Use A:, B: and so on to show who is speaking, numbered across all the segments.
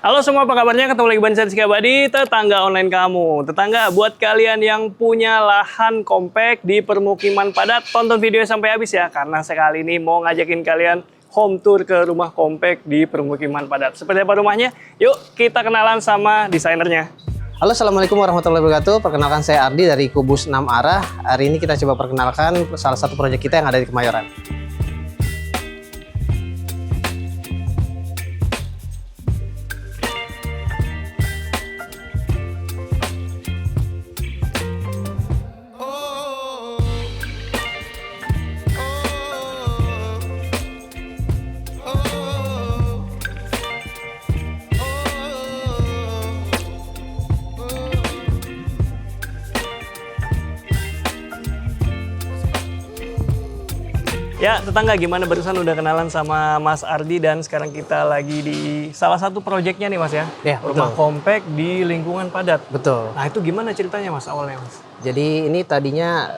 A: Halo semua, apa kabarnya? Ketemu lagi Ban Rizky Abadi, tetangga online kamu. Tetangga, buat kalian yang punya lahan kompak di permukiman padat, tonton videonya sampai habis ya. Karena sekali ini mau ngajakin kalian home tour ke rumah kompak di permukiman padat. Seperti apa rumahnya? Yuk kita kenalan sama desainernya.
B: Halo, assalamualaikum warahmatullahi wabarakatuh. Perkenalkan, saya Ardi dari Kubus 6 Arah. Hari ini kita coba perkenalkan salah satu proyek kita yang ada di Kemayoran.
A: Ya, tetangga, gimana barusan udah kenalan sama Mas Ardi dan sekarang kita lagi di salah satu proyeknya nih Mas ya?
B: Ya,
A: rumah
B: betul.
A: kompak di lingkungan padat.
B: Betul.
A: Nah itu gimana ceritanya Mas awalnya Mas?
B: Jadi ini tadinya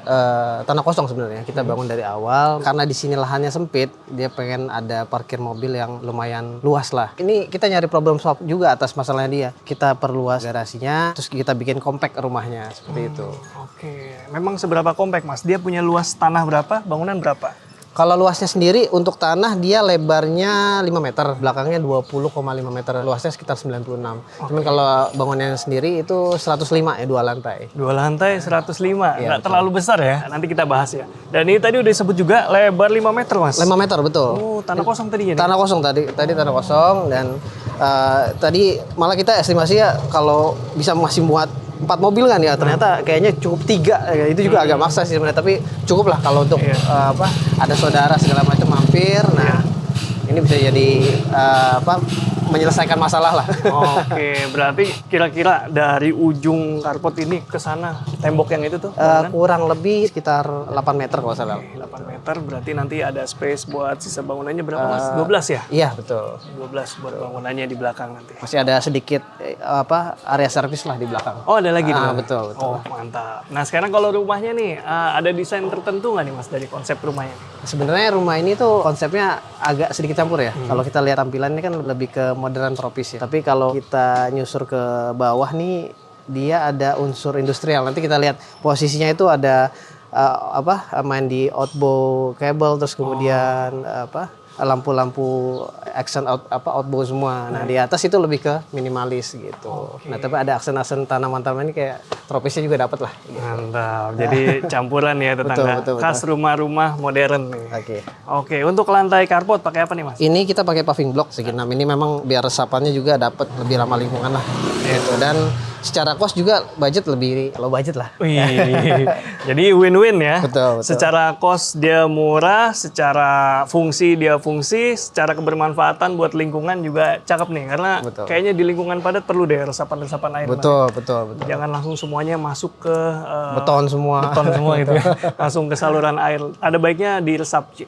B: tanah kosong sebenarnya. Kita bangun dari awal karena di sini lahannya sempit. Dia pengen ada parkir mobil yang lumayan luas lah. Ini kita nyari problem solve juga atas masalahnya dia. Kita perluas garasinya, terus kita bikin kompak rumahnya seperti itu.
A: Oke, memang seberapa kompak Mas? Dia punya luas tanah berapa? Bangunan berapa?
B: Kalau luasnya sendiri untuk tanah dia lebarnya 5 meter, belakangnya 20,5 meter, luasnya sekitar 96. Cuman kalau bangunannya sendiri itu 105 ya, 2 lantai.
A: 2 lantai 105,
B: Iya,
A: nggak terlalu besar ya. Nanti kita bahas ya. Dan ini tadi udah disebut juga lebar 5 meter Mas.
B: 5 meter betul.
A: Oh, tanah kosong tadinya nih?
B: Tanah kosong tadi tanah kosong dan tadi malah kita estimasi ya kalau bisa masih muat 4 mobil kan ya, ternyata kayaknya cukup 3 ya, itu juga agak maksa sih sebenarnya, tapi cukup lah kalau untuk ada saudara segala macam mampir. Nah ini bisa jadi menyelesaikan masalah lah.
A: Oke, berarti kira-kira dari ujung karpot ini ke sana tembok yang itu tuh bangunan?
B: Kurang lebih sekitar 8 meter kalau salah.
A: 8 meter berarti nanti ada space buat sisa bangunannya berapa Mas? 12 ya?
B: Iya betul.
A: 12 buat bangunannya di belakang nanti.
B: Masih ada sedikit area servis lah di belakang.
A: Oh ada lagi di belakang?
B: Betul.
A: Oh mantap. Nah sekarang kalau rumahnya nih ada desain tertentu nggak nih Mas dari konsep rumahnya?
B: Sebenarnya rumah ini tuh konsepnya agak sedikit campur ya. Kalau kita lihat tampilannya kan lebih ke modern tropis ya. Tapi kalau kita nyusur ke bawah nih, dia ada unsur industrial. Nanti kita lihat posisinya itu ada main di outbow cable, terus kemudian lampu-lampu action outbow semua. Nah di atas itu lebih ke minimalis gitu. Nah tapi ada aksen-aksen tanaman-tanaman ini kayak tropisnya juga dapat lah. Gitu.
A: Mantap. Jadi campuran ya tetangga.
B: Betul.
A: Khas rumah-rumah modern nih.
B: Oke.
A: Oke, untuk lantai karpot pakai apa nih Mas?
B: Ini kita pakai paving block segi 6. Ini memang biar resapannya juga dapat lebih ramah lingkungan lah. Gitu. Dan secara cost juga budget lebih low budget lah.
A: Wih, jadi win-win ya.
B: Betul.
A: Secara cost dia murah, secara fungsi dia fungsi, secara kebermanfaatan buat lingkungan juga cakep nih. Karena kayaknya di lingkungan padat perlu deh resapan-resapan air.
B: Betul.
A: Jangan langsung semuanya masuk ke
B: beton semua
A: gitu ya. Langsung ke saluran air. Ada baiknya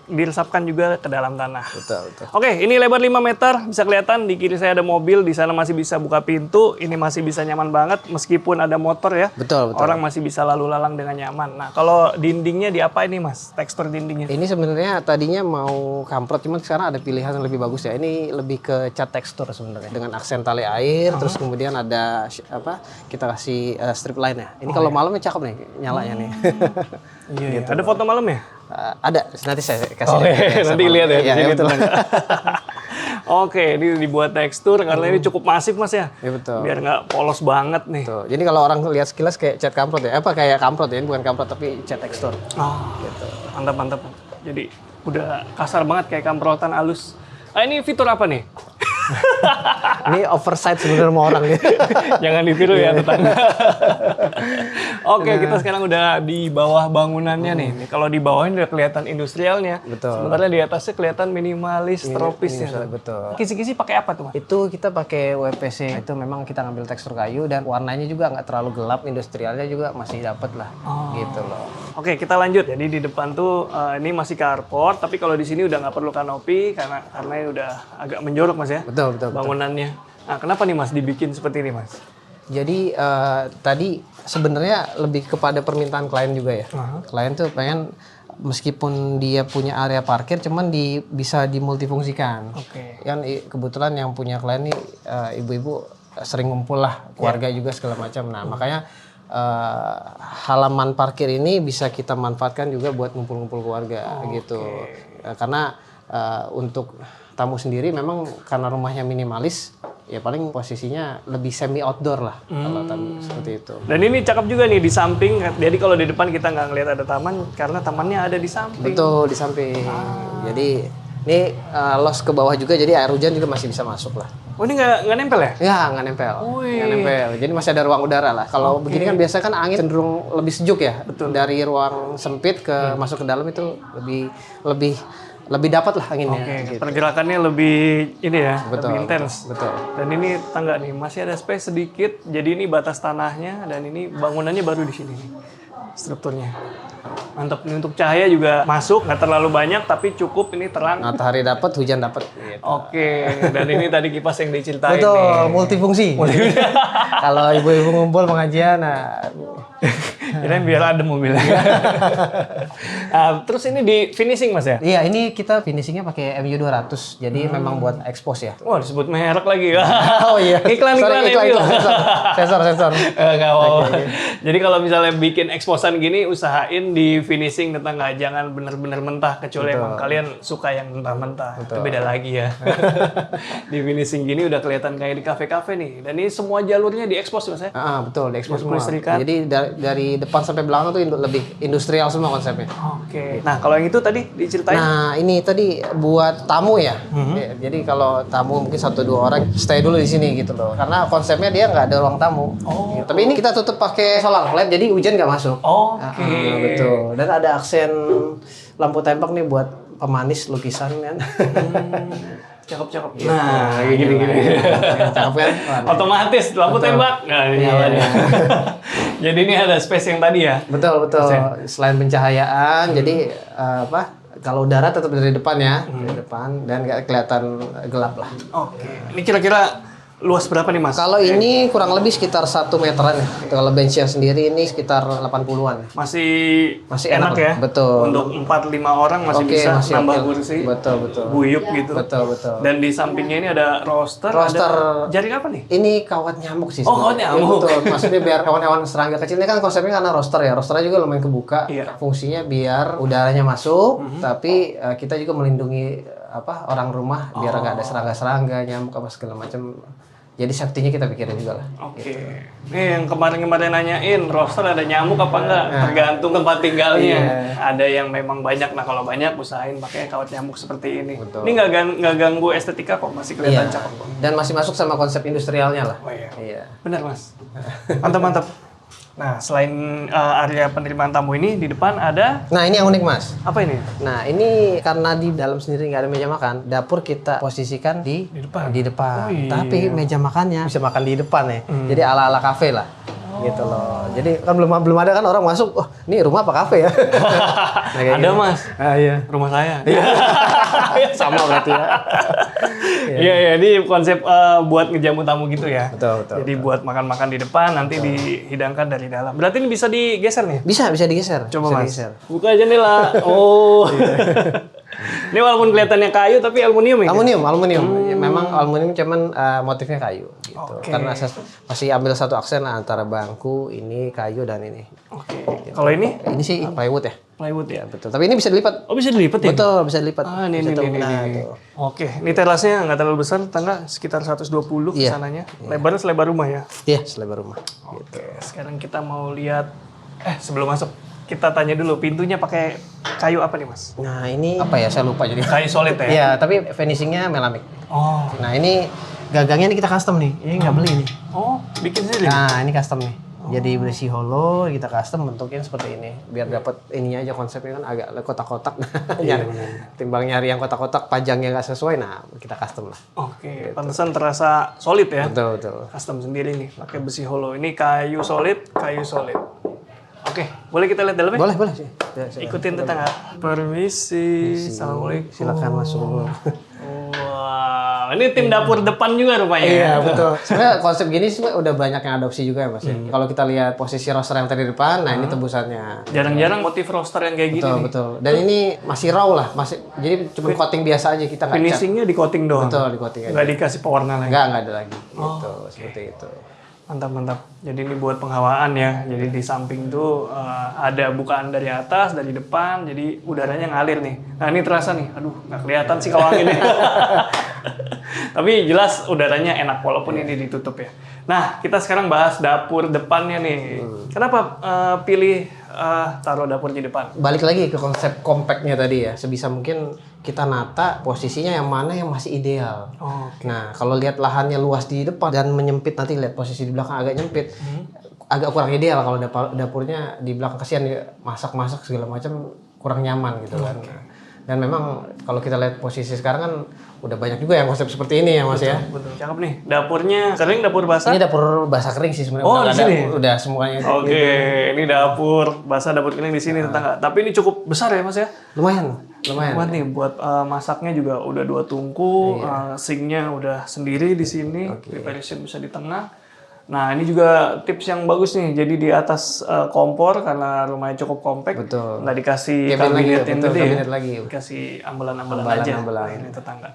A: diresapkan juga ke dalam tanah.
B: Betul.
A: Oke, ini lebar 5 meter, bisa kelihatan di kiri saya ada mobil, di sana masih bisa buka pintu, ini masih bisa nyaman banget meskipun ada motor ya.
B: Betul.
A: Orang masih bisa lalu lalang dengan nyaman. Nah, kalau dindingnya diapain nih Mas? Tekstur dindingnya?
B: Ini sebenarnya tadinya mau kamprot, cuman sekarang ada pilihan yang lebih bagus ya. Ini lebih ke cat tekstur sebenarnya dengan aksen tali air, terus kemudian ada kita kasih strip line ya. Ini kalau malamnya cakep nih nyalanya nih.
A: Iya.
B: Gitu.
A: Ada foto malam ya?
B: Ada, nanti saya kasih.
A: Nanti lihat ya.
B: Iya, betul.
A: Oke, ini dibuat tekstur karena ini cukup masif Mas ya.
B: Iya betul.
A: Biar nggak polos banget nih.
B: Tuh. Jadi kalau orang lihat sekilas kayak cat kamprot ya, kayak kamprot ya, ini bukan kamprot tapi cat tekstur.
A: Gitu. Mantap. Jadi udah kasar banget kayak kamprotan halus. Ini fitur apa nih?
B: Ini oversight sebenarnya sama orang gitu.
A: Jangan ditiru ya tetangga. Oke, kita sekarang udah di bawah bangunannya nih. Kalau di bawah ini udah kelihatan industrialnya.
B: Betul.
A: Sementara di atasnya kelihatan minimalis, tropis ya.
B: Betul.
A: Kisi-kisi pakai apa tuh Mas?
B: Itu kita pakai WPC. Itu memang kita ngambil tekstur kayu dan warnanya juga nggak terlalu gelap, industrialnya juga masih dapat lah. Gitu loh.
A: Oke, kita lanjut. Jadi di depan tuh ini masih carport, tapi kalau di sini udah nggak perlu kanopi karena ini udah agak menjorok Mas ya.
B: Betul.
A: Bangunannya. Nah, kenapa nih Mas dibikin seperti ini Mas?
B: Jadi tadi sebenarnya lebih kepada permintaan klien juga ya. Klien tuh pengen meskipun dia punya area parkir, cuman bisa dimultifungsikan.
A: Oke.
B: Kan kebetulan yang punya klien nih ibu-ibu sering ngumpul lah, keluarga juga segala macam. Nah makanya halaman parkir ini bisa kita manfaatkan juga buat ngumpul-ngumpul keluarga gitu. Karena untuk tamu sendiri memang karena rumahnya minimalis, ya paling posisinya lebih semi outdoor lah kalau tamu seperti itu.
A: Dan ini cakep juga nih di samping. Jadi kalau di depan kita nggak ngelihat ada taman karena tamannya ada di samping.
B: Betul, di samping. Jadi ini los ke bawah juga, jadi air hujan juga masih bisa masuk lah.
A: Oh ini nggak nempel ya?
B: Ya, nggak nempel. Nggak nempel. Jadi masih ada ruang udara lah. Kalau begini kan biasa kan angin cenderung lebih sejuk ya.
A: Betul.
B: Dari ruang sempit ke masuk ke dalam itu lebih dapat lah anginnya. Gitu.
A: Pergerakannya lebih ini ya,
B: Betul,
A: lebih intens.
B: betul.
A: Dan ini tangga nih, masih ada space sedikit. Jadi ini batas tanahnya dan ini bangunannya baru di sini nih. Strukturnya. Mantap, ini untuk cahaya juga masuk, nggak terlalu banyak tapi cukup, ini terang.
B: Matahari dapat, hujan dapat. Gitu.
A: Oke, dan ini tadi kipas yang diceritain
B: Betul,
A: nih.
B: multifungsi. Kalau ibu-ibu ngumpul pengajian, nah
A: Kirain biar adem mobilnya. Terus ini di finishing Mas ya?
B: iya, ini kita finishingnya pakai MU200, jadi memang buat expose ya.
A: Wah disebut merek lagi.
B: Oh iya.
A: Iklan-iklan
B: Sorry,
A: MU.
B: sensor.
A: Nggak apa-apa. Jadi kalau misalnya bikin exposan gini, usahain di finishing tetangga, jangan bener-bener mentah, kecuali emang kalian suka yang mentah-mentah. Itu beda lagi ya. Di finishing gini udah kelihatan kayak di kafe-kafe nih. Dan ini semua jalurnya di expose Mas ya?
B: Betul, di expose semua.
A: Kelistrikan.
B: Jadi dari depan sampai belakang tuh lebih industrial semua konsepnya.
A: Oke. Nah kalau yang itu tadi diceritain?
B: Nah ini tadi buat tamu ya. Ya, jadi kalau tamu mungkin 1-2 orang stay dulu di sini gitu loh. Karena konsepnya dia nggak ada ruang tamu. Gitu. Tapi ini kita tutup pakai solar LED, jadi hujan nggak masuk.
A: Oke.
B: Betul. Dan ada aksen lampu tembak nih buat pemanis lukisan kan.
A: Cakep-cakep.
B: Nah, gini. Cakep kan?
A: Otomatis lampu tembak. Nah, ini nyala nih. Jadi ini ada space yang tadi ya.
B: Betul. Selain pencahayaan, jadi kalau udara tetap dari depan ya, dari depan dan nggak kelihatan gelap lah.
A: Oke. Ini kira-kira luas berapa nih Mas?
B: Kalau ini kurang lebih sekitar 1 meteran ya. Kalau benchnya sendiri ini sekitar 80-an.
A: Masih
B: enak
A: ya?
B: Betul.
A: Untuk 4-5 orang masih bisa nambah kursi.
B: Betul.
A: Guyup gitu.
B: Betul.
A: Dan di sampingnya ini ada roster. Ada jaring apa nih?
B: Ini kawat nyamuk sih.
A: Oh, kawat nyamuk.
B: Ya, betul. Maksudnya biar hewan-hewan serangga kecil ini kan konsepnya karena roster ya. Rosternya juga lumayan kebuka.
A: Iya.
B: Fungsinya biar udaranya masuk, tapi kita juga melindungi orang rumah biar nggak ada serangga-serangga, nyamuk apa segala macam. Jadi safety-nya kita pikirin juga lah.
A: Oke. Nih yang kemarin-kemarin nanyain, roster ada nyamuk apa enggak? Tergantung tempat tinggalnya. Ada yang memang banyak. Nah kalau banyak usahain pakai kawat nyamuk seperti ini.
B: Betul.
A: Ini nggak ganggu estetika kok, masih kelihatan cakep kok.
B: Dan masih masuk sama konsep industrialnya lah.
A: Oh iya.
B: Iya.
A: Benar Mas. Mantap. Nah selain area penerimaan tamu ini di depan ada
B: Nah ini yang unik Mas.
A: apa ini?
B: Nah ini karena di dalam sendiri nggak ada meja makan, dapur kita posisikan di
A: depan.
B: depan.
A: Oh, iya.
B: Tapi meja makannya bisa makan di depan ya. Jadi ala-ala kafe lah. Gitu loh. Jadi kan belum ada kan orang masuk, oh ini rumah apa kafe ya? Nah, kayak
A: Ada
B: gitu.
A: Mas.
B: Iya.
A: Rumah saya.
B: Sama berarti ya.
A: Iya, ini konsep buat ngejamu tamu gitu ya.
B: Betul.
A: Jadi buat makan-makan di depan, nanti dihidangkan dari dalam. Berarti ini bisa digeser nih?
B: Bisa digeser.
A: Coba
B: bisa
A: Mas.
B: digeser.
A: Buka jendela. Oh. Ini walaupun kelihatannya kayu, tapi aluminium ya?
B: Aluminium. Ya, memang aluminium cuman motifnya kayu. Gitu.
A: Oke.
B: Karena saya masih ambil satu aksen antara bangku, ini kayu dan ini.
A: Oke. Kalau ini?
B: Ini sih plywood ya.
A: Plywood ya?
B: Betul. Tapi ini bisa dilipat.
A: Oh bisa dilipat ya?
B: Betul, bisa dilipat.
A: Ah, ini.
B: Tuh.
A: Oke, ini terasnya nggak terlalu besar, tangga sekitar 120 ke
B: Iya.
A: sananya. Lebarnya selebar rumah ya?
B: Iya, selebar rumah.
A: Oke, sekarang kita mau lihat, sebelum masuk, kita tanya dulu, pintunya pakai kayu apa nih Mas?
B: Nah, ini apa ya? Saya lupa jadi.
A: Kayu solid ya?
B: Iya, tapi finishingnya melamik.
A: Oh.
B: Nah, ini gagangnya ini kita custom nih. Ini nggak beli nih.
A: Oh, bikin sendiri?
B: Nah, ini custom nih. Jadi besi hollow, kita custom bentuknya seperti ini. Biar dapat ininya aja, konsepnya kan agak kotak-kotak. Timbang nyari yang kotak-kotak, pajangnya nggak sesuai, nah kita custom lah.
A: Oke, pantesan terasa solid ya?
B: Betul.
A: Custom sendiri nih, pakai besi hollow. Ini kayu solid. Oke, boleh kita lihat dalamnya?
B: Boleh sih.
A: Ikutin tetangga. Permisi. Assalamualaikum.
B: Silakan masuk dulu.
A: Wow, Wow, ini tim dapur depan juga rupanya.
B: Iya, betul. Sebenarnya konsep gini sih udah banyak yang adopsi juga ya Mas ya. Kalau kita lihat posisi roster yang tadi di depan, nah ini tembusannya.
A: Jarang-jarang motif roster yang kayak gini
B: Betul,
A: nih.
B: betul. Dan ini masih raw lah, masih jadi cuma coating biasa aja, kita nggak cat.
A: Finishingnya di coating doang.
B: Betul, di coating aja.
A: Nggak dikasih pewarna lagi.
B: Nggak ada lagi. Gitu, seperti itu.
A: Mantap, mantap. Jadi ini buat penghawaan ya. Jadi di samping tuh ada bukaan dari atas, dari depan. Jadi udaranya ngalir nih. Nah ini terasa nih. Aduh, nggak kelihatan sih kalau anginnya. Tapi jelas udaranya enak walaupun ini ditutup ya. Nah kita sekarang bahas dapur depannya nih. Kenapa pilih taruh dapur di depan?
B: Balik lagi ke konsep compactnya tadi ya. Sebisa mungkin kita nata posisinya yang mana yang masih ideal.
A: Oh,
B: Nah, kalau lihat lahannya luas di depan dan menyempit, nanti lihat posisi di belakang agak nyempit, agak kurang ideal kalau dapurnya di belakang, kasihan dia masak-masak segala macam kurang nyaman gitu kan. Dan memang kalau kita lihat posisi sekarang kan udah banyak juga yang konsep seperti ini ya Mas ya.
A: Betul. Cakep nih. Dapurnya kering, dapur basah.
B: Ini dapur basah kering sih sebenarnya.
A: Oh,
B: udah
A: di sini?
B: udah semuanya.
A: Oke, ini dapur basah, dapur kering di sini tetangga. Tapi ini cukup besar ya Mas ya?
B: Lumayan.
A: Buat nih, buat masaknya juga udah 2 tungku, sinknya udah sendiri di sini, preparation bisa di tengah. Nah ini juga tips yang bagus nih, jadi di atas kompor karena rumahnya cukup kompak,
B: Betul.
A: nggak dikasih
B: Cabinet lagi,
A: kabinet yang
B: betul,
A: gede,
B: kabinet lagi.
A: dikasih ambelan-ambelan aja.
B: Ambelan.
A: Nah, ini tetangga.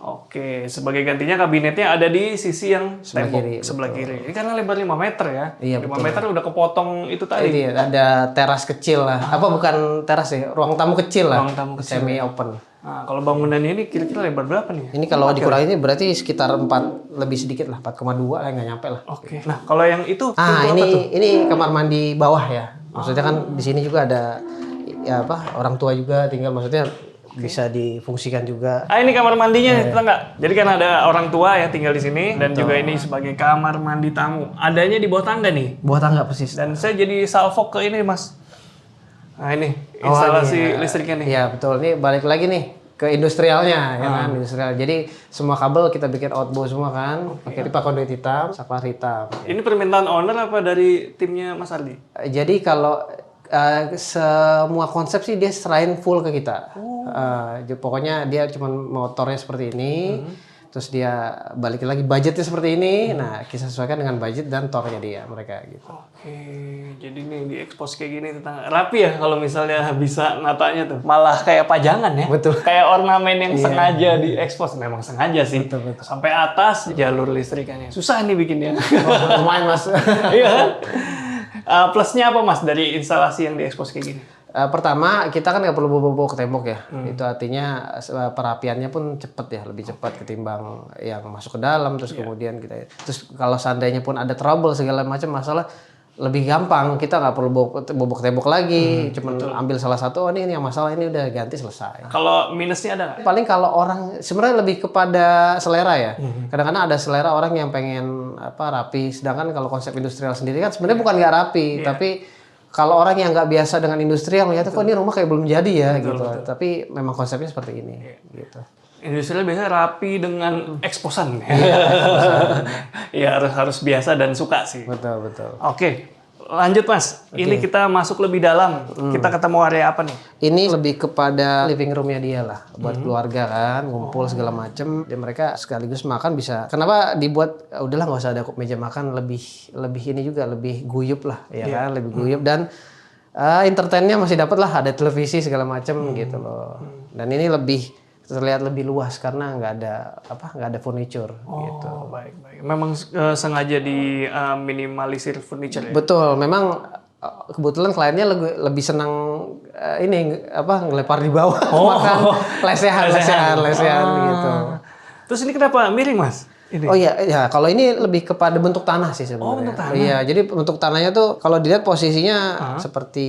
A: Oke, sebagai gantinya kabinetnya ada di sisi yang tembok sebelah kiri. Ini karena lebar 5 meter ya.
B: Iya,
A: 5 meter udah kepotong itu tadi.
B: Ini ada teras kecil lah. Apa bukan teras ya? Ruang tamu kecil lah.
A: Ruang tamu kecil.
B: Semi open.
A: Nah, kalau bangunannya ini kira-kira lebar berapa nih?
B: Ini kalau dikurangin ini berarti sekitar 4 lebih sedikit lah, 4,2 lah, nggak nyampe lah.
A: Oke. Nah, kalau yang itu
B: Ini kamar mandi bawah ya. Maksudnya kan di sini juga ada ya apa, orang tua juga tinggal, maksudnya bisa difungsikan juga.
A: ini kamar mandinya nih, tetangga. Jadi kan ada orang tua ya tinggal di sini dan juga ini sebagai kamar mandi tamu. Adanya di bawah tangga nih.
B: Bawah tangga persis.
A: Dan saya jadi salvok ke ini, Mas. Nah, ini instalasi listriknya nih.
B: Iya, betul. Ini balik lagi nih ke industrialnya ya kan, industrial. Jadi semua kabel kita bikin outbow semua kan. Pakai conduit hitam, saklar hitam.
A: Ini permintaan owner apa dari timnya Mas Ardi?
B: Jadi kalau semua konsep sih dia serahin full ke kita. Pokoknya dia cuma motornya seperti ini, terus dia balik lagi budgetnya seperti ini. Nah, kita sesuaikan dengan budget dan tornya dia mereka gitu.
A: Oke, jadi nih diekspos kayak gini tetangga. Rapi ya kalau misalnya bisa natanya tuh. Malah kayak pajangan ya.
B: Betul.
A: Kayak ornamen yang sengaja diekspos. Memang sengaja sih.
B: Betul.
A: Sampai atas jalur listrikannya. Susah nih bikinnya.
B: Lumayan Mas.
A: Iya kan? Plusnya apa Mas dari instalasi yang diekspos kayak gini?
B: Pertama, kita kan nggak perlu bawa-bawa ke tembok ya. Itu artinya perapiannya pun cepet ya, lebih cepat ketimbang yang masuk ke dalam. Terus kemudian terus kalau seandainya pun ada trouble segala macam masalah, lebih gampang. Kita nggak perlu bawa ke tembok lagi. Cuman ambil salah satu, ini yang masalah, ini udah ganti selesai.
A: Kalau minusnya ada nggak?
B: Paling kalau orang sebenarnya lebih kepada selera ya. Kadang-kadang ada selera orang yang pengen rapi, sedangkan kalau konsep industrial sendiri kan sebenarnya bukan nggak rapi, tapi kalau orang yang nggak biasa dengan industrial melihat kok ini rumah kayak belum jadi ya gitu. Tapi memang konsepnya seperti ini gitu.
A: Industrial biasanya rapi dengan eksposan. Iya, harus biasa dan suka sih.
B: Betul.
A: Oke. Lanjut Mas, ini kita masuk lebih dalam. Kita ketemu area apa nih?
B: Ini lebih kepada living roomnya dia lah, buat keluarga kan, ngumpul segala macem. Dan mereka sekaligus makan bisa. Kenapa dibuat? Udahlah nggak usah ada meja makan, lebih ini juga lebih guyup lah, ya kan, lebih guyup dan entertainnya masih dapat lah, ada televisi segala macem gitu loh. Dan ini lebih terlihat lebih luas karena nggak ada furniture gitu.
A: Baik. Memang sengaja di minimalisir furniture ya?
B: Betul, memang kebetulan kliennya lebih senang ngelepar di bawah, makan lesehan gitu.
A: Terus ini kenapa miring Mas? Ini.
B: Oh iya, kalau ini lebih kepada bentuk tanah sih sebenarnya.
A: Oh, bentuk tanah.
B: Iya, jadi bentuk tanahnya tuh kalau dilihat posisinya seperti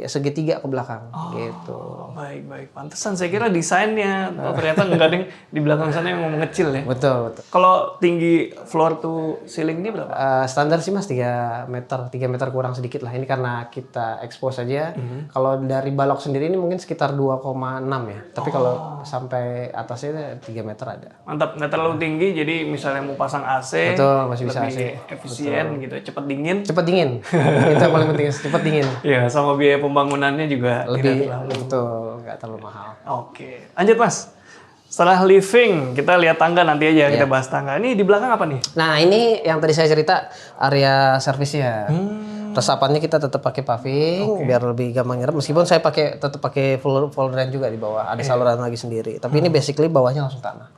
B: segitiga ke belakang gitu.
A: Baik. Pantesan saya kira desainnya ternyata enggak ada yang di belakang sana yang mengecil ya.
B: Betul.
A: Kalau tinggi floor to ceiling ini berapa?
B: Standar sih Mas 3 meter kurang sedikit lah. Ini karena kita expose aja. Kalau dari balok sendiri ini mungkin sekitar 2,6 ya. Tapi kalau sampai atasnya 3 meter ada.
A: Mantap, nggak terlalu tinggi jadi misalnya mau pasang AC,
B: betul, masih bisa
A: lebih
B: AC.
A: efisien gitu, cepet dingin.
B: Itu yang paling penting, cepet dingin.
A: Iya, sama biaya pembangunannya juga
B: Lebih
A: tidak terlalu.
B: betul, nggak terlalu mahal.
A: Oke, lanjut Mas. Setelah living, kita lihat tangga nanti aja, kita bahas tangga. Ini di belakang apa nih?
B: Nah, ini yang tadi saya cerita area servisnya. Resapannya kita tetap pakai paving biar lebih gampang nyerap. Meskipun saya tetap pakai full drain juga di bawah. Ada saluran lagi sendiri. Tapi ini basically bawahnya langsung tanah.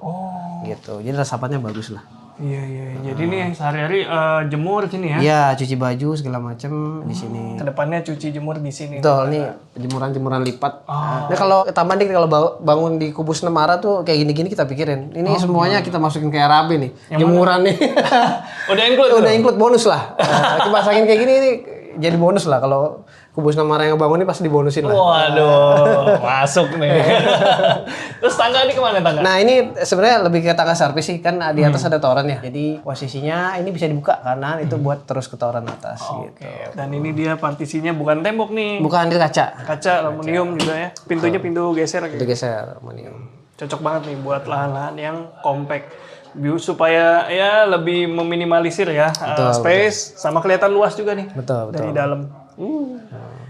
B: Gitu. Jadi resapannya bagus lah.
A: Iya. Jadi ini yang sehari-hari jemur sini ya?
B: Iya, cuci baju segala macem di sini.
A: Kedepannya cuci jemur di sini.
B: Betul, ini jemuran lipat. Nah, kalau tambah nih kalau bangun di Kubus Nemara tuh kayak gini-gini kita pikirin. Ini semuanya kita masukin ke RAB nih. Jemuran nih.
A: Udah include?
B: Udah include bonus lah. Dipasangin kayak gini ini jadi bonus lah kalau Kubus Nemara yang bangun ini pasti dibonusin lah.
A: Waduh, masuk nih. Terus tangga ini kemana tangga?
B: Nah, ini sebenarnya lebih ke tangga servis sih, kan di atas ada toren ya. Jadi posisinya ini bisa dibuka kanan itu buat terus ke toren atas gitu.
A: Dan ini dia partisinya bukan tembok nih.
B: Bukan di kaca.
A: Kaca aluminium juga ya. Pintunya pintu geser
B: Itu
A: gitu.
B: geser aluminium.
A: Cocok banget nih buat lahan-lahan yang compact. Supaya ya lebih meminimalisir ya space sama kelihatan luas juga nih.
B: Betul.
A: Dari dalam.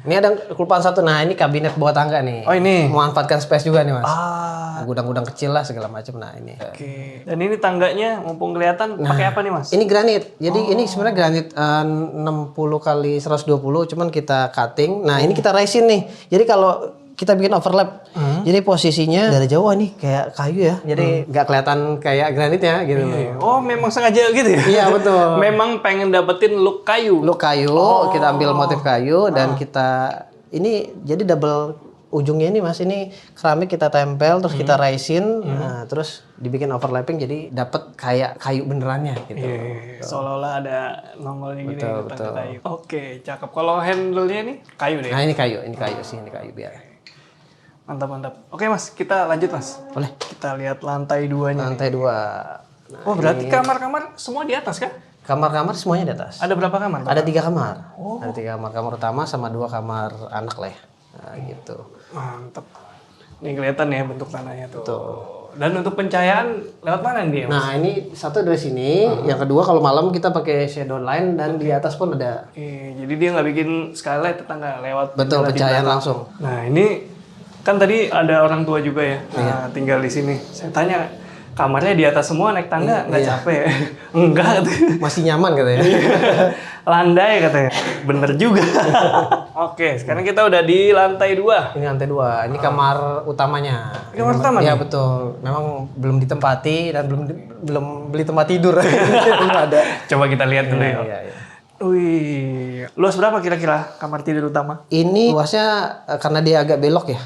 B: Ini ada kelupaan satu. Nah, ini kabinet bawah tangga nih.
A: Oh, ini.
B: Memanfaatkan space juga nih, Mas.
A: Ah,
B: Gudang-gudang kecil lah segala macam. Nah, ini.
A: oke. Dan ini tangganya mumpung kelihatan pakai apa nih, Mas?
B: Ini granit. Jadi ini sebenarnya granit 60 kali 120, cuman kita cutting. Nah, ini kita raisin nih. Jadi kalau kita bikin overlap, jadi posisinya dari jauh nih kayak kayu ya. Jadi nggak kelihatan kayak granitnya gitu.
A: Oh, memang sengaja gitu ya?
B: Iya, betul.
A: Memang pengen dapetin look kayu.
B: Look kayu, kita ambil motif kayu dan kita ini jadi double ujungnya ini Mas, ini keramik kita tempel terus kita raisin, nah, terus dibikin overlapping jadi dapat kayak kayu benerannya gitu.
A: Seolah-olah ada nongolnya gini
B: Betul,
A: tangga kayu. Oke, cakep. Kalau handle-nya nih kayu deh.
B: Nah, ini kayu sih, ini kayu biar.
A: Mantap. Oke, Mas, kita lanjut, Mas.
B: Boleh.
A: Kita lihat lantai 2-nya.
B: Lantai 2.
A: Oh, berarti kamar-kamar semua di atas kan?
B: Kamar-kamar semuanya di atas.
A: Ada berapa kamar?
B: Ada 3 kamar. Ada 3 kamar. Kamar utama sama 2 kamar anak lah ya. Nah, gitu.
A: Mantap. Ini kelihatan ya bentuk tanahnya tuh. Dan untuk pencahayaan lewat mana nih?
B: Nah, ini satu dari sini, yang kedua kalau malam kita pakai shadow line dan di atas pun ada.
A: Jadi dia nggak bikin skylight tetangga lewat.
B: Betul, pencahayaan langsung.
A: Nah, ini kan tadi ada orang tua juga ya, tinggal di sini. Saya tanya, kamarnya di atas semua naik tangga, nggak capek? Enggak, katanya.
B: Masih nyaman katanya.
A: Landai katanya. Bener juga. Oke, sekarang kita udah di lantai 2.
B: Ini lantai 2, ini kamar utamanya.
A: Kamar utama
B: Iya betul, memang belum ditempati dan belum beli tempat tidur. Belum ada.
A: Coba kita lihat dulu ya.
B: Iya.
A: Wih, luas berapa kira-kira kamar tidur utama?
B: Ini luasnya karena dia agak belok ya.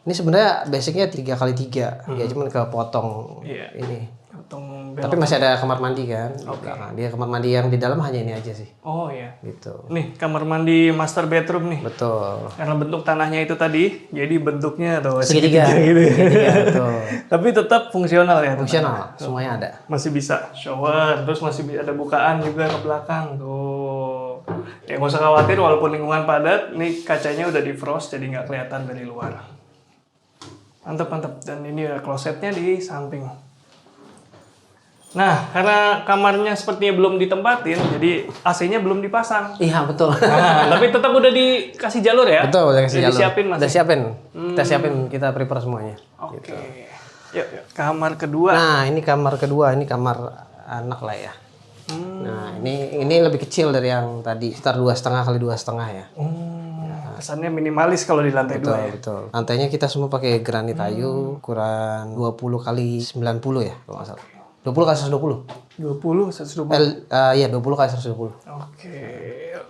B: Ini sebenarnya basicnya 3x3, ya cuman kepotong ini.
A: Untung
B: Tapi masih ada kamar mandi kan. Nah, dia kamar mandi yang di dalam hanya ini aja sih.
A: Oh iya.
B: Gitu.
A: Nih kamar mandi master bedroom nih.
B: Betul.
A: Karena bentuk tanahnya itu tadi, jadi bentuknya tuh
B: Segitiga
A: gitu.
B: Segitiga, betul.
A: Tapi tetap fungsional ya.
B: Fungsional, semuanya ada.
A: Masih bisa shower, terus masih ada bukaan juga ke belakang tuh. Ya nggak usah khawatir walaupun lingkungan padat, nih kacanya udah di frost jadi nggak kelihatan dari luar. Mantap. Dan ini ya klosetnya di samping. Nah, karena kamarnya sepertinya belum ditempatin, jadi AC-nya belum dipasang.
B: Iya betul.
A: Nah, tapi tetap udah dikasih jalur ya?
B: Betul, udah kasih jalur.
A: Disiapin masih?
B: Udah siapin. Kita siapin, kita prepare semuanya.
A: Oke.
B: Gitu.
A: Yuk. Kamar kedua.
B: Nah, ini kamar kedua, ini kamar anak lah ya. Nah, ini lebih kecil dari yang tadi, sekitar 2,5 kali 2,5 ya.
A: Kesannya minimalis kalau di lantai 2 ya.
B: Betul. Lantainya kita semua pakai granit kayu, ukuran 20 kali 90 ya, kalau nggak salah. 20 kali 120.
A: 20, 120.
B: Iya, 20 kali 120.
A: Oke.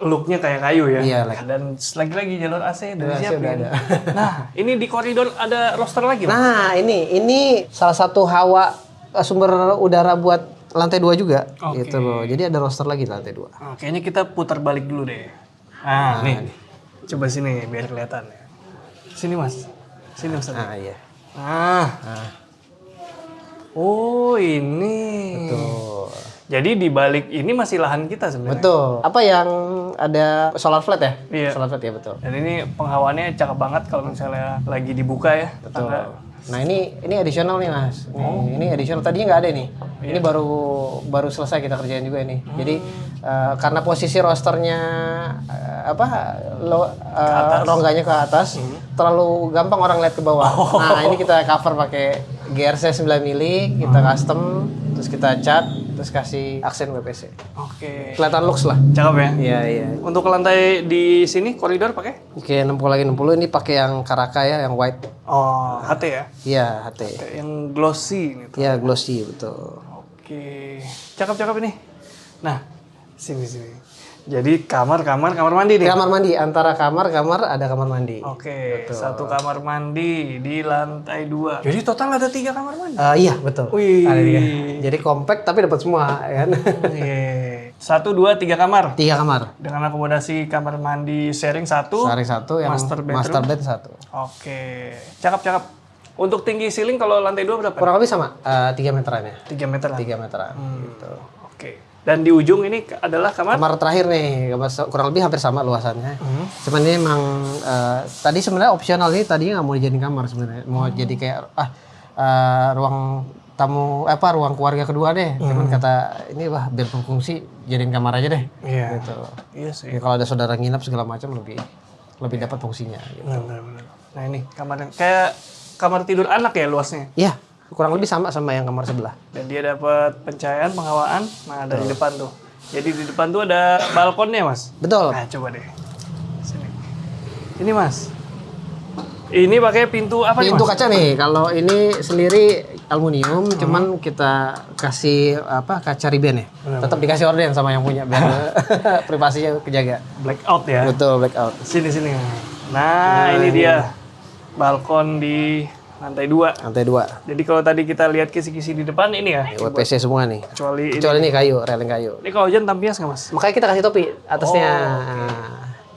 A: Looknya kayak kayu ya.
B: Iya,
A: Dan lagi-lagi jalur AC udah
B: AC
A: disiapin.
B: udah ada.
A: Nah, ini di koridor ada roster lagi, Mas?
B: Nah, ini salah satu hawa sumber udara buat lantai 2 juga. Gitu loh. Jadi ada roster lagi di lantai 2.
A: Kayaknya kita putar balik dulu deh. Nah, nih. Coba sini biar kelihatan ya. Sini, Mas. Sini, Mas.
B: Nah, iya.
A: Nah. Oh, ini.
B: Betul.
A: Jadi di balik ini masih lahan kita sebenarnya.
B: Betul. Apa yang ada solar flat ya?
A: Iya.
B: Solar flat ya, betul.
A: Dan ini penghawaannya cakep banget kalau misalnya lagi dibuka ya. Tetangga
B: Nah ini additional nih mas. Ini additional, tadinya nggak ada nih. Ini baru selesai kita kerjain juga ini. Jadi karena posisi rosternya rongganya ke atas, terlalu gampang orang lihat ke bawah. Nah ini kita cover pakai GRC 9 mili, kita custom, terus kita cat, terus kasih aksen WPC.
A: Oke.
B: Kelihatan looks lah.
A: Cakep ya.
B: Iya.
A: Untuk lantai di sini koridor pakai?
B: Oke, 60 lagi 60 ini pakai yang Karaka ya, yang white.
A: Oh, HT ya?
B: Iya, HT.
A: Yang glossy gitu.
B: Iya, glossy betul.
A: Oke. Cakep ini. Nah, sini. Jadi kamar mandi nih.
B: Kamar mandi, antara kamar ada kamar mandi.
A: Oke, satu kamar mandi di lantai 2. Jadi total ada 3 kamar mandi?
B: Iya, betul.
A: Wih.
B: Ada 3. Jadi compact tapi dapat semua, ya kan?
A: Iya. 1, 2, 3 kamar?
B: 3 kamar.
A: Dengan akomodasi kamar mandi sharing 1.
B: Sharing 1, yang master bed 1.
A: Oke, cakep. Untuk tinggi ceiling kalau lantai 2 berapa?
B: Kurang lebih sama, 3 meteran ya.
A: 3 meteran?
B: 3 meteran, gitu.
A: Oke. Dan di ujung ini adalah kamar?
B: Kamar terakhir nih, kurang lebih hampir sama luasannya. Cuman ini emang tadi sebenarnya opsional ini tadinya nggak mau dijadiin kamar sebenarnya, mau jadi kayak ruang tamu ruang keluarga kedua deh. Cuman kata ini biar berfungsi jadiin kamar aja deh.
A: Iya.
B: Gitu.
A: Iya sih.
B: Ya, kalau ada saudara nginap segala macam lebih dapat fungsinya. Gitu.
A: Benar. Nah ini kamar kayak kamar tidur anak ya luasnya?
B: Iya. Kurang lebih sama yang kamar sebelah.
A: Dan dia dapat pencahayaan, penghawaan, dari depan tuh. Jadi di depan tuh ada balkonnya, Mas?
B: Betul.
A: Nah, coba deh. Sini. Ini, Mas. Ini pakai pintu apa nih, Mas?
B: Pintu kaca nih. Kalau ini sendiri aluminium, cuman kita kasih kaca riben ya. Tetap dikasih orden sama yang punya biar privasinya kejaga.
A: Blackout ya?
B: Betul, blackout.
A: Sini. Nah, ini dia. Balkon di lantai 2.
B: Lantai 2.
A: Jadi kalau tadi kita lihat kisi-kisi di depan ini ya.
B: WPC semua nih.
A: Kecuali
B: ini kayu, railing kayu.
A: Ini kalau hujan tampias nggak, Mas?
B: Makanya kita kasih topi atasnya.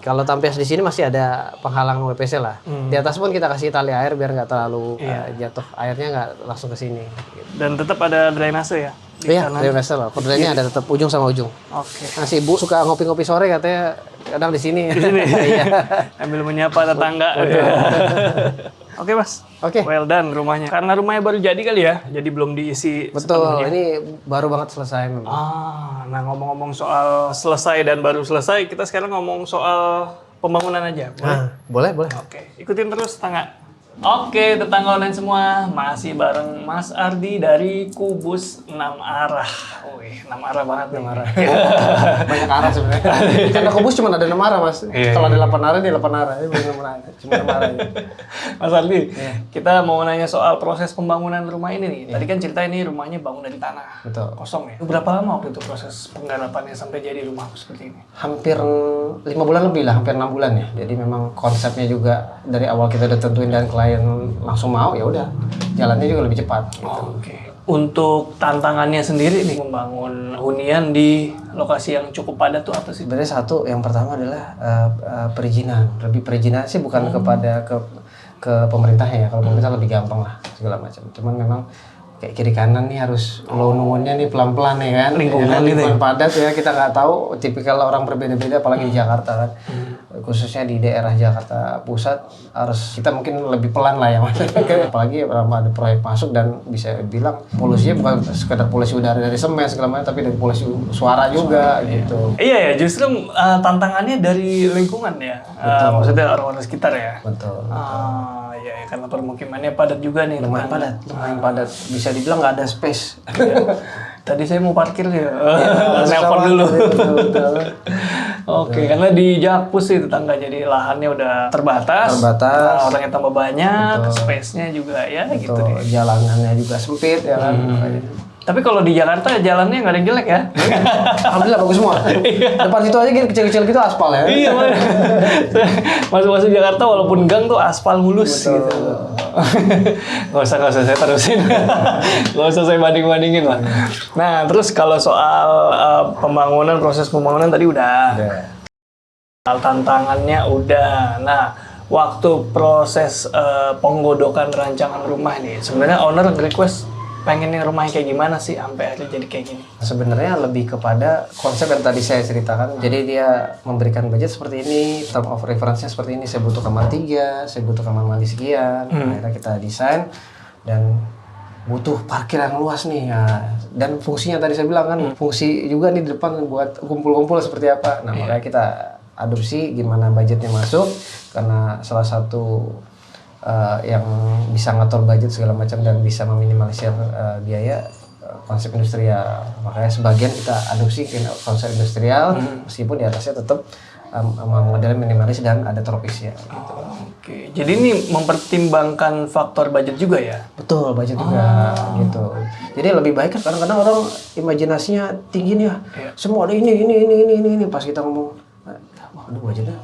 B: Kalau tampias di sini masih ada penghalang WPC lah. Di atas pun kita kasih tali air biar nggak terlalu jatuh. Airnya nggak langsung ke sini. Gitu.
A: Dan tetap ada drainase ya?
B: Iya, drainase lah. Drainase ada tetap ujung sama ujung.
A: Oke.
B: Nah, si Ibu suka ngopi-ngopi sore katanya kadang di sini.
A: Di sini.
B: Iya.
A: Ambil menyapa tetangga. Oke, Mas.
B: Oke.
A: Well done rumahnya. Karena rumahnya baru jadi kali ya, jadi belum diisi.
B: Betul. Ini baru banget selesai memang.
A: Nah ngomong-ngomong soal selesai dan baru selesai, kita sekarang ngomong soal pembangunan aja. Boleh?
B: Boleh.
A: Oke. Ikutin terus tetangga. Oke, tetangga online semua, masih bareng Mas Ardi dari Kubus 6 arah. Wih, 6 arah banget nih. 6 arah.
B: Banyak arah sebenarnya. Karena Kubus cuma ada 6 arah, Mas. Kalau ada 8 arah, dia 8 arah. Ini belum 6 arah. Cuma 6 arah.
A: Mas Ardi, kita mau nanya soal proses pembangunan rumah ini nih. Tadi kan cerita ini rumahnya bangun dari tanah.
B: Betul.
A: Kosong ya. Berapa lama waktu itu proses penggarapannya sampai jadi rumah seperti ini?
B: Hampir 5 bulan lebih lah, hampir 6 bulan ya. Jadi memang konsepnya juga dari awal kita udah tentuin dan klien langsung mau, ya udah jalannya juga lebih cepat. Gitu.
A: Oke. Untuk tantangannya sendiri nih membangun hunian di lokasi yang cukup padat tuh apa sih?
B: Sebenarnya yang pertama adalah perizinan. Lebih perizinan sih bukan kepada ke pemerintahnya ya. Kalau pemerintah lebih gampang lah segala macam. Cuman memang kayak kiri kanan nih harus nuwunnya nih pelan-pelan ya kan. Lingkungan padat ya, kita nggak tahu tipikal orang berbeda-beda apalagi di Jakarta kan. Khususnya di daerah Jakarta Pusat harus kita mungkin lebih pelan lah ya Mas. Apalagi ada proyek masuk dan bisa bilang polusinya bukan sekedar polusi udara dari semen segala macam tapi dari polusi suara juga gitu.
A: Iya ya, justru tantangannya dari lingkungan ya. Maksudnya orang-orang sekitar ya.
B: Betul.
A: Ya, karena permukimannya padat juga nih.
B: Lumayan padat. Bisa dibilang nggak ada space.
A: Tadi saya mau parkir ya. Nelpon dulu. Oke, karena di Jakpus sih tetangga jadi lahannya udah terbatas. Orangnya tambah banyak, space-nya juga ya gitu deh.
B: Jalanannya juga sempit ya kan.
A: Tapi kalau di Jakarta jalannya nggak ada yang jelek ya.
B: Alhamdulillah bagus semua. Depan situ aja gitu kecil-kecil gitu aspal ya.
A: Iya, masuk Jakarta walaupun gang tuh aspal mulus gitu. Gak usah saya terusin. Gak usah saya banding-bandingin lah. Nah, terus kalau soal proses pembangunan tadi udah. Soal tantangannya udah. Nah, waktu proses penggodokan rancangan rumah nih, sebenarnya owner request pengen rumahnya kayak gimana sih sampai akhirnya jadi kayak gini? Sebenarnya
B: lebih kepada konsep yang tadi saya ceritakan. Jadi dia memberikan budget seperti ini, term of reference-nya seperti ini. Saya butuh kamar 3, saya butuh kamar mandi sekian. Akhirnya kita desain. dan butuh parkir yang luas nih ya. Dan fungsinya tadi saya bilang kan, fungsi juga nih di depan buat kumpul-kumpul seperti apa. Nah, makanya kita adopsi gimana budgetnya masuk, karena salah satu yang bisa ngatur budget segala macam dan bisa meminimalisir biaya, konsep industrial. Makanya sebagian kita adopsi ke konsep industrial, meskipun di atasnya tetap model minimalis dan ada tropisnya. Gitu.
A: Oke, jadi ini mempertimbangkan faktor budget juga ya?
B: Betul, budget juga gitu. Jadi lebih baik kan kadang-kadang orang imajinasinya tinggi nih ya. Semua ada ini. Pas kita ngomong, waduh budgetnya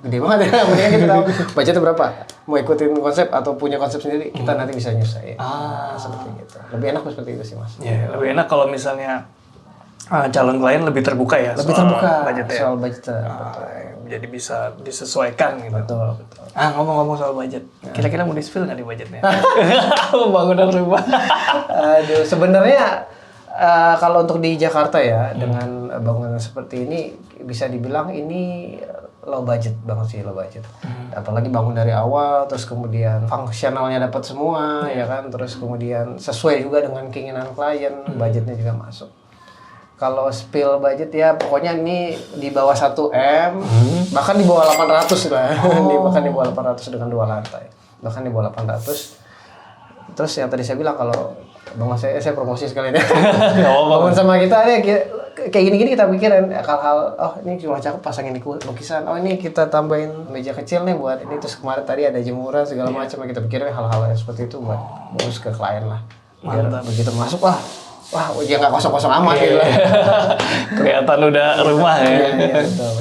B: gede banget ya. Mendingan kita tahu budgetnya berapa. Mau ikutin konsep atau punya konsep sendiri, kita nanti bisa nyusahin. Seperti itu. Lebih enak seperti itu sih, Mas.
A: Ya, lebih enak kalau misalnya calon klien lebih terbuka ya
B: Lebih
A: soal
B: terbuka
A: budgetnya.
B: soal budget.
A: Jadi bisa disesuaikan gitu.
B: Betul.
A: Ngomong-ngomong soal budget, kira-kira mau di-spill nggak di budgetnya? Bangunan rumah.
B: Aduh, sebenarnya kalau untuk di Jakarta ya, dengan bangunan seperti ini bisa dibilang ini low budget banget sih, low budget. Apalagi bangun dari awal, terus kemudian fungsionalnya dapat semua, ya kan, terus kemudian sesuai juga dengan keinginan klien, budgetnya juga masuk. Kalau spill budget ya pokoknya ini di bawah 1 M, bahkan di bawah 800 lah. Bahkan di bawah 800 dengan 2 lantai. Bahkan di bawah 800. Terus yang tadi saya bilang kalau bangun saya promosi sekalian ya. Bangun sama kita nih kayak gini-gini kita pikirin hal-hal, oh ini cuma cakep pasangin di lukisan. Oh ini kita tambahin meja kecil nih buat ini, terus kemarin tadi ada jemuran segala macam, kita pikirin hal-hal yang seperti itu buat bonus ke klien lah. Biar begitu masuk wah, dia nggak kosong-kosong amat gitu.
A: Kelihatan udah rumah ya.
B: Iya, betul.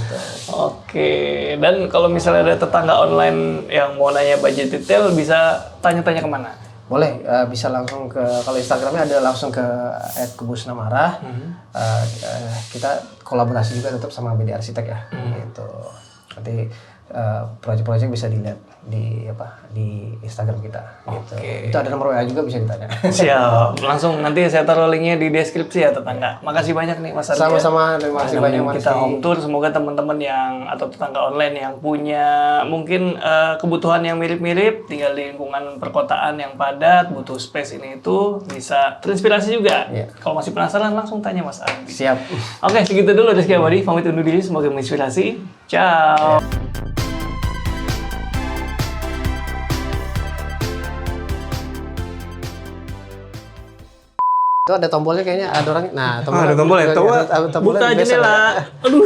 A: Oke, dan kalau misalnya ada tetangga online yang mau nanya budget detail, bisa tanya-tanya kemana?
B: Boleh, bisa langsung ke, kalau Instagramnya ada langsung ke @kebusnamarah. Kita kolaborasi juga tetap sama BD Arsitek ya. Gitu. Nanti proyek-proyek bisa dilihat di Instagram kita gitu. Itu ada nomor WA juga, bisa ditanya.
A: Siap, langsung nanti saya taruh linknya di deskripsi ya tetangga. Makasih banyak nih Mas Ardi.
B: Sama-sama, terima kasih banyak Mas.
A: Kita home tour, semoga teman-teman yang atau tetangga online yang punya mungkin kebutuhan yang mirip-mirip, tinggal di lingkungan perkotaan yang padat, butuh space ini itu bisa terinspirasi juga. Kalau masih penasaran langsung tanya Mas Ardi.
B: Siap.
A: Oke, segitu dulu Rizky Abadi, pamit undur diri, semoga menginspirasi. Ciao.
B: Itu ada tombolnya kayaknya, ada orang. Nah,
A: Ada tombolnya. Buka jendela. Aduh.